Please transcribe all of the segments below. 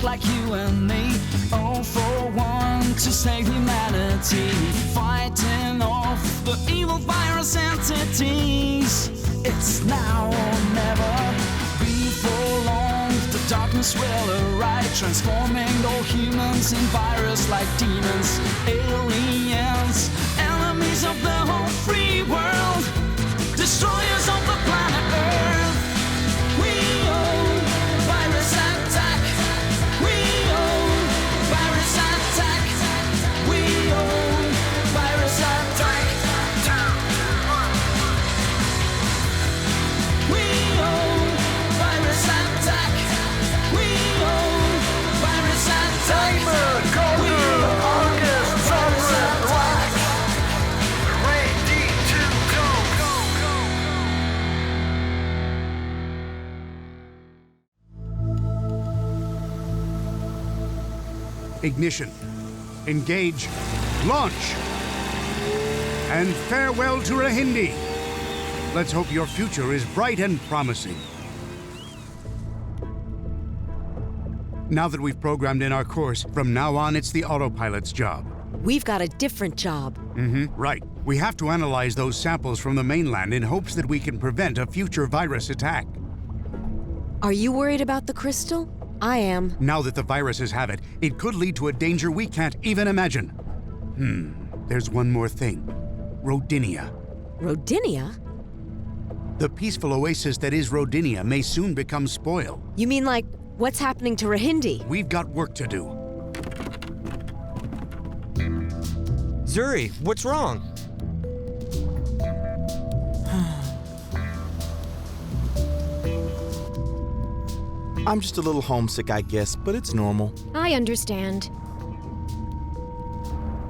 look like you and me, all for one to save humanity, fighting off the evil virus entities. It's now or never. Before long, the darkness will arrive, transforming all humans in virus-like demons, aliens, enemies of the whole free world, destroyers of the planet Earth. We own virus attack. We own virus attack. We own virus attack. We own virus attack. We own virus attack. We own virus attack. Ready to go. Ignition. Engage. Launch. And farewell to Rahindi. Let's hope your future is bright and promising. Now that we've programmed in our course, from now on it's the autopilot's job. We've got a different job. Right. We have to analyze those samples from the mainland in hopes that we can prevent a future virus attack. Are you worried about the crystal? I am. Now that the viruses have it, it could lead to a danger we can't even imagine. There's one more thing. Rodinia. Rodinia? The peaceful oasis that is Rodinia may soon become spoil. You mean like what's happening to Rahindi? We've got work to do. Zuri, what's wrong? I'm just a little homesick, I guess, but it's normal. I understand.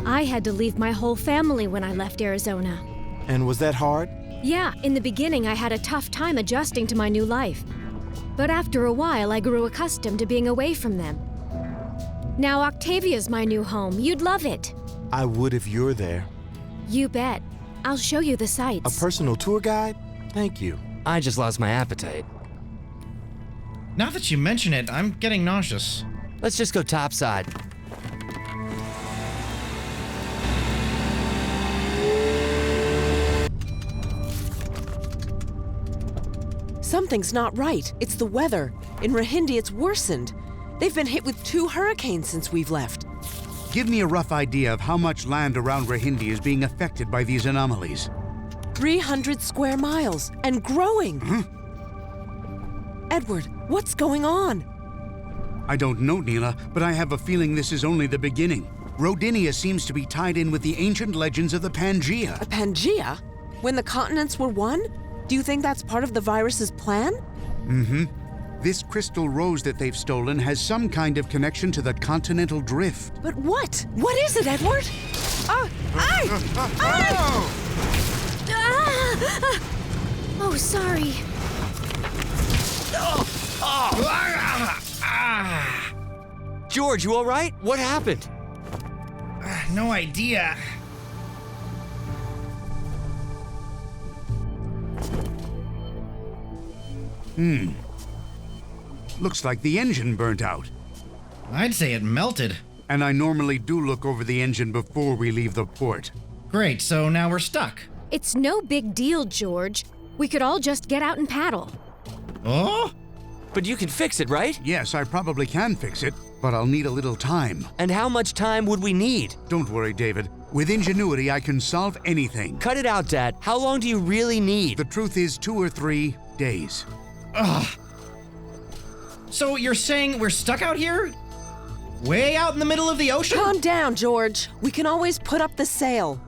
I had to leave my whole family when I left Arizona. And was that hard? Yeah, in the beginning I had a tough time adjusting to my new life. But after a while I grew accustomed to being away from them. Now Octavia's my new home. You'd love it. I would if you're there. You bet. I'll show you the sights. A personal tour guide? Thank you. I just lost my appetite. Now that you mention it, I'm getting nauseous. Let's just go topside. Something's not right. It's the weather. In Rahindi, it's worsened. They've been hit with 2 hurricanes since we've left. Give me a rough idea of how much land around Rahindi is being affected by these anomalies. 300 square miles and growing. Edward, what's going on? I don't know, Neela, but I have a feeling this is only the beginning. Rodinia seems to be tied in with the ancient legends of the Pangaea. A Pangaea? When the continents were one? Do you think that's part of the virus's plan? This crystal rose that they've stolen has some kind of connection to the continental drift. But what? What is it, Edward? Oh, sorry. George, you all right? What happened? No idea. Looks like the engine burnt out. I'd say it melted. And I normally do look over the engine before we leave the port. Great, so now we're stuck. It's no big deal, George. We could all just get out and paddle. Oh? But you can fix it, right? Yes, I probably can fix it, but I'll need a little time. And how much time would we need? Don't worry, David. With ingenuity, I can solve anything. Cut it out, Dad. How long do you really need? The truth is 2 or 3 days. Ugh. So you're saying we're stuck out here? Way out in the middle of the ocean? Calm down, George. We can always put up the sail.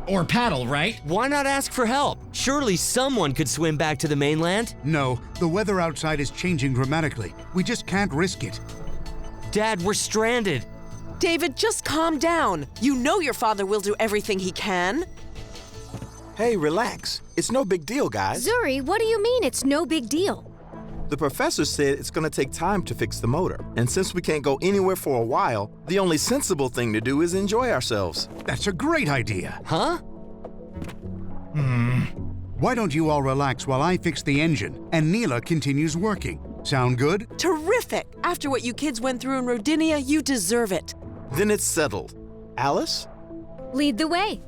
Or paddle, right? Why not ask for help? Surely someone could swim back to the mainland. No, the weather outside is changing dramatically. We just can't risk it. Dad, we're stranded. David, just calm down. You know your father will do everything he can. Hey, relax. It's no big deal, guys. Zuri, what do you mean it's no big deal? The professor said it's going to take time to fix the motor. And since we can't go anywhere for a while, the only sensible thing to do is enjoy ourselves. That's a great idea. Huh? Why don't you all relax while I fix the engine and Neela continues working? Sound good? Terrific! After what you kids went through in Rodinia, you deserve it. Then it's settled. Alice? Lead the way.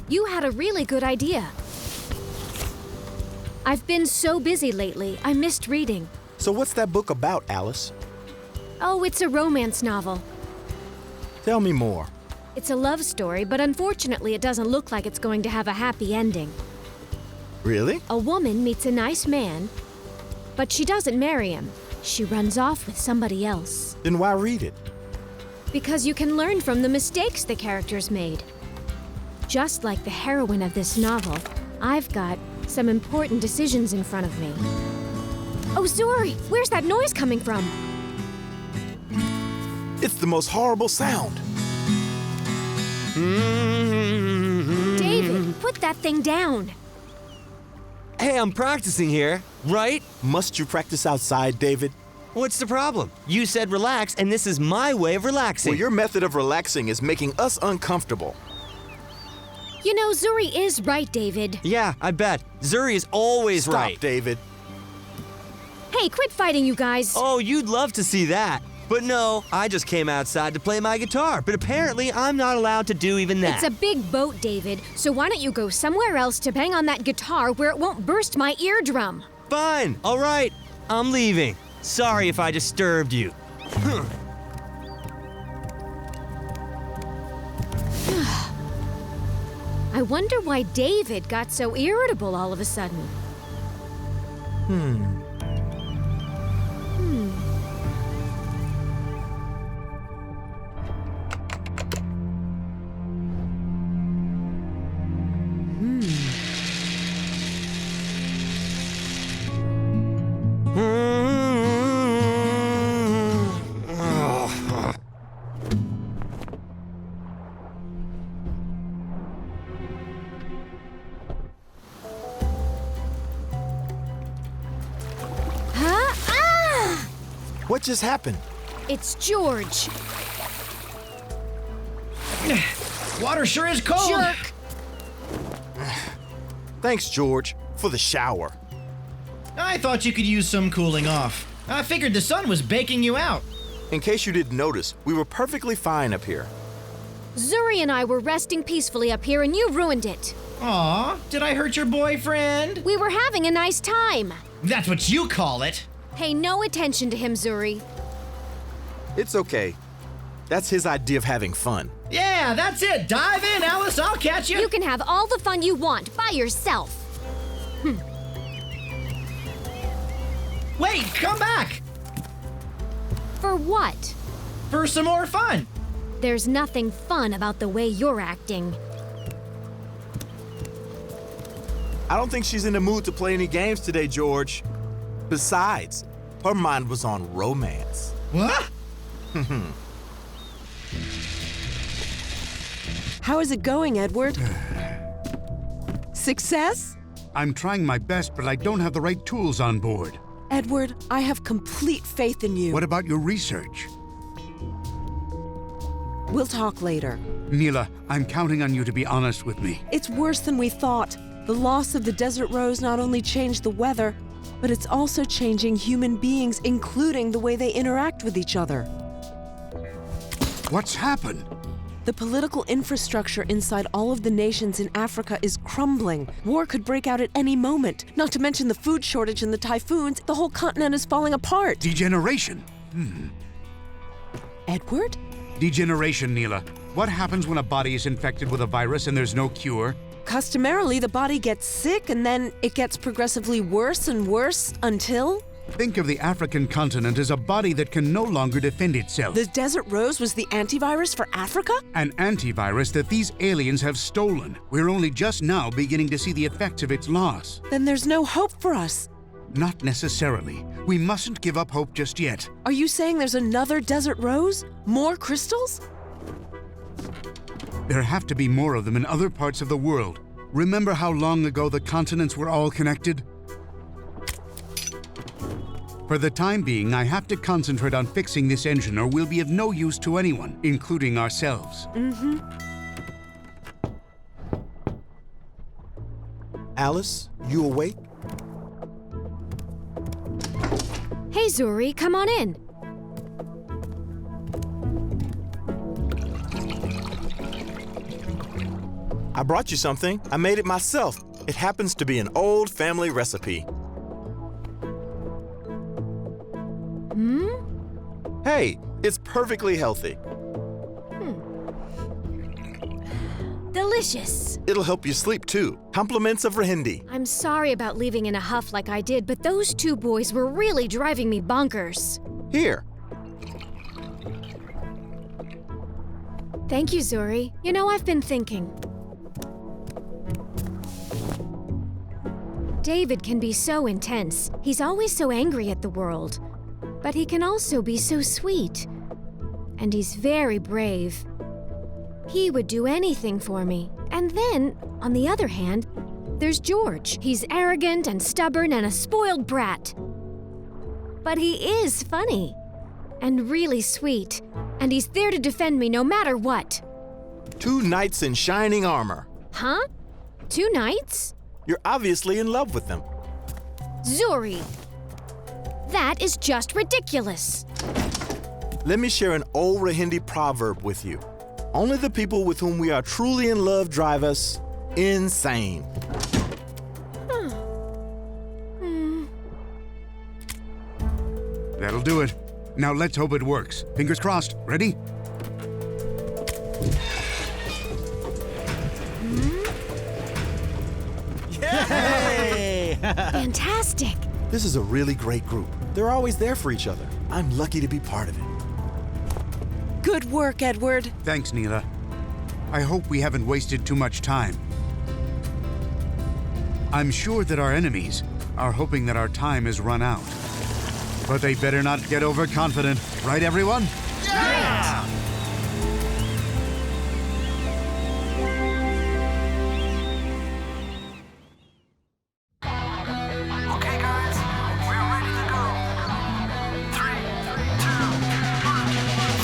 You had a really good idea. I've been so busy lately, I missed reading. So what's that book about, Alice? Oh, it's a romance novel. Tell me more. It's a love story, but unfortunately it doesn't look like it's going to have a happy ending. Really? A woman meets a nice man, but she doesn't marry him. She runs off with somebody else. Then why read it? Because you can learn from the mistakes the characters made. Just like the heroine of this novel, I've got some important decisions in front of me. Oh, Zuri, where's that noise coming from? It's the most horrible sound. David, put that thing down. Hey, I'm practicing here, right? Must you practice outside, David? What's the problem? You said relax, and this is my way of relaxing. Well, your method of relaxing is making us uncomfortable. You know, Zuri is right, David. Yeah, I bet. Zuri is always Stop, right. David. Hey, quit fighting, you guys. Oh, you'd love to see that. But no, I just came outside to play my guitar, but apparently I'm not allowed to do even that. It's a big boat, David, so why don't you go somewhere else to bang on that guitar where it won't burst my eardrum? Fine, all right, I'm leaving. Sorry if I disturbed you. I wonder why David got so irritable all of a sudden. Huh? Ah! What just happened? It's George. Water sure is cold. Jerk. Thanks, George, for the shower. I thought you could use some cooling off. I figured the sun was baking you out. In case you didn't notice, we were perfectly fine up here. Zuri and I were resting peacefully up here and you ruined it. Aw, did I hurt your boyfriend? We were having a nice time. That's what you call it. Pay no attention to him, Zuri. It's okay. That's his idea of having fun. Yeah, that's it. Dive in, Alice. I'll catch you. You can have all the fun you want by yourself. Wait, come back. For what? For some more fun. There's nothing fun about the way you're acting. I don't think she's in the mood to play any games today, George. Besides, her mind was on romance. What? How is it going, Edward? Success? I'm trying my best, but I don't have the right tools on board. Edward, I have complete faith in you. What about your research? We'll talk later. Neela, I'm counting on you to be honest with me. It's worse than we thought. The loss of the desert rose not only changed the weather, but it's also changing human beings, including the way they interact with each other. What's happened? The political infrastructure inside all of the nations in Africa is crumbling. War could break out at any moment. Not to mention the food shortage and the typhoons. The whole continent is falling apart. Degeneration. Edward? Degeneration, Neela. What happens when a body is infected with a virus and there's no cure? Customarily, the body gets sick and then it gets progressively worse and worse until... Think of the African continent as a body that can no longer defend itself. The desert rose was the antivirus for Africa? An antivirus that these aliens have stolen. We're only just now beginning to see the effects of its loss. Then there's no hope for us. Not necessarily. We mustn't give up hope just yet. Are you saying there's another desert rose? More crystals? There have to be more of them in other parts of the world. Remember how long ago the continents were all connected? For the time being, I have to concentrate on fixing this engine or we'll be of no use to anyone, including ourselves. Alice, you awake? Hey, Zuri, come on in. I brought you something. I made it myself. It happens to be an old family recipe. Hey, it's perfectly healthy. Delicious. It'll help you sleep too. Compliments of Rahindi. I'm sorry about leaving in a huff like I did, but those two boys were really driving me bonkers. Here. Thank you, Zuri. You know, I've been thinking. David can be so intense. He's always so angry at the world. But he can also be so sweet. And he's very brave. He would do anything for me. And then, on the other hand, there's George. He's arrogant and stubborn and a spoiled brat. But he is funny. And really sweet. And he's there to defend me no matter what. 2 knights in shining armor. Huh? 2 knights? You're obviously in love with them. Zuri! That is just ridiculous. Let me share an old Rahindi proverb with you. Only the people with whom we are truly in love drive us insane. That'll do it. Now let's hope it works. Fingers crossed. Ready? Hey! Fantastic. This is a really great group. They're always there for each other. I'm lucky to be part of it. Good work, Edward. Thanks, Neela. I hope we haven't wasted too much time. I'm sure that our enemies are hoping that our time is run out. But they better not get overconfident. Right, everyone? Yeah! Okay, guys, we're ready to go. 3, 2, 1.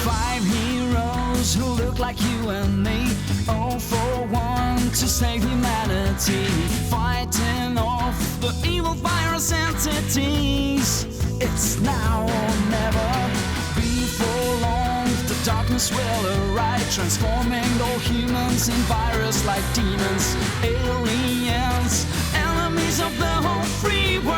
5 heroes who look like you and me, all for one to save humanity, fighting off the evil virus entities. It's now or never. Before long, the darkness will arrive, transforming all humans in virus like demons, aliens, enemies of the whole free world.